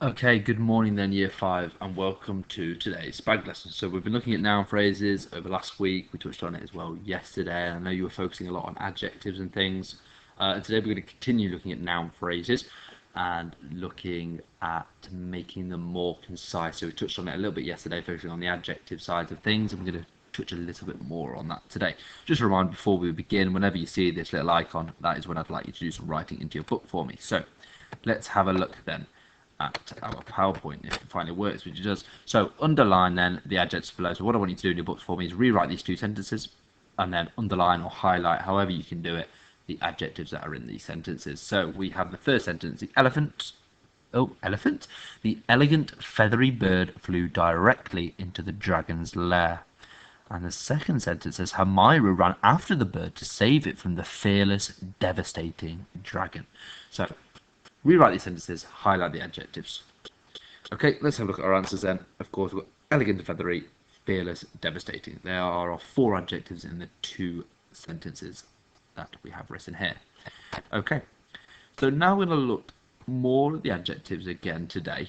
Okay, good morning then, Year 5, and welcome to today's SPAG lesson. So we've been looking at noun phrases over last week. We touched on it as well yesterday. I know you were focusing a lot on adjectives and things. And today we're going to continue looking at noun phrases and looking at making them more concise. So we touched on it a little bit yesterday, focusing on the adjective side of things, and we're going to touch a little bit more on that today. Just a reminder before we begin, whenever you see this little icon, that is when I'd like you to do some writing into your book for me. So let's have a look then at our PowerPoint if it finally works, which it does. So underline then the adjectives below. So what I want you to do in your books for me is rewrite these two sentences and then underline or highlight, however you can do it, the adjectives that are in these sentences. So we have the first sentence, the elephant. Oh, elephant. The elegant feathery bird flew directly into the dragon's lair. And the second sentence says Hermione ran after the bird to save it from the fearless, devastating dragon. So rewrite these sentences, highlight the adjectives. Okay, let's have a look at our answers then. Of course, we've got elegant and feathery, fearless, devastating. There are 4 adjectives in the 2 sentences that we have written here. Okay, so now we're going to look more at the adjectives again today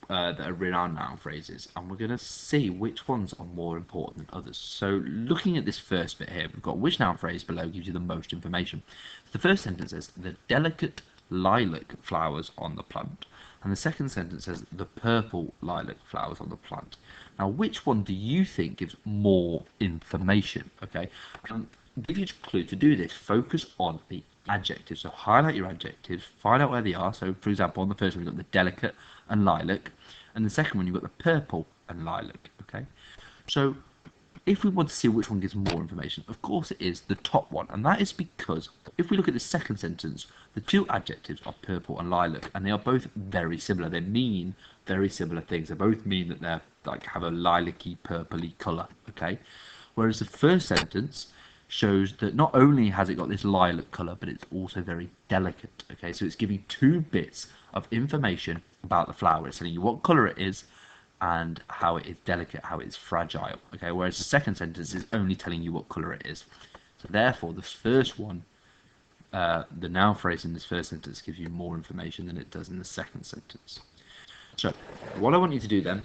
that are in our noun phrases, and we're going to see which ones are more important than others. So looking at this first bit here, we've got which noun phrase below gives you the most information. The first sentence says the delicate lilac flowers on the plant, and the second sentence says the purple lilac flowers on the plant. Now, which one do you think gives more information? Okay, give you a clue to do this. Focus on the adjectives. So highlight your adjectives, find out where they are. So, for example, on the first one, you've got the delicate and lilac, and the second one, you've got the purple and lilac. Okay, so if we want to see which one gives more information, of course it is the top one, and that is because if we look at the second sentence, the 2 adjectives are purple and lilac, and they are both very similar. They mean very similar things. They both mean that they're like have a lilac-y, purpley colour. Okay, whereas the first sentence shows that not only has it got this lilac colour, but it's also very delicate. Okay, so it's giving 2 bits of information about the flower. It's telling you what colour it is and how it is delicate, how it is fragile. Okay, whereas the second sentence is only telling you what colour it is. So therefore, this first one, the noun phrase in this first sentence gives you more information than it does in the second sentence. So what I want you to do then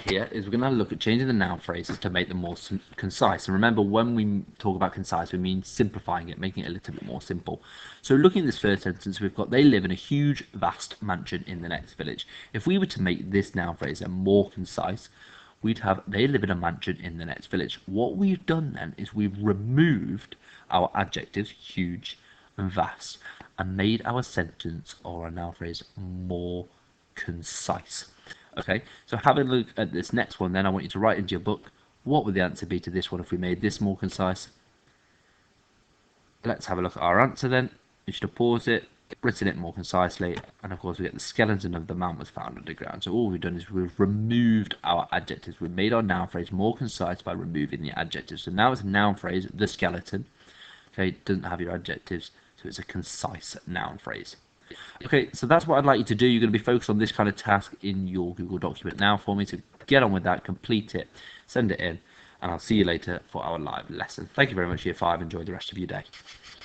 here is we're going to look at changing the noun phrases to make them more concise. And remember, when we talk about concise, we mean simplifying it, making it a little bit more simple. So looking at this first sentence, we've got they live in a huge, vast mansion in the next village. If we were to make this noun phrase more concise, we'd have they live in a mansion in the next village. What we've done then is we've removed our adjectives, huge and vast, and made our sentence or our noun phrase more concise. Okay, so having a look at this next one, then I want you to write into your book, what would the answer be to this one if we made this more concise? Let's have a look at our answer then. You should have paused it, written it more concisely, and of course we get the skeleton of the man was found underground. So all we've done is we've removed our adjectives. We've made our noun phrase more concise by removing the adjectives. So now it's a noun phrase, the skeleton. Okay, it doesn't have your adjectives, so it's a concise noun phrase. Okay, so that's what I'd like you to do. You're going to be focused on this kind of task in your Google document now for me. To get on with that, complete it, send it in, and I'll see you later for our live lesson. Thank you very much, Year 5. Enjoy the rest of your day.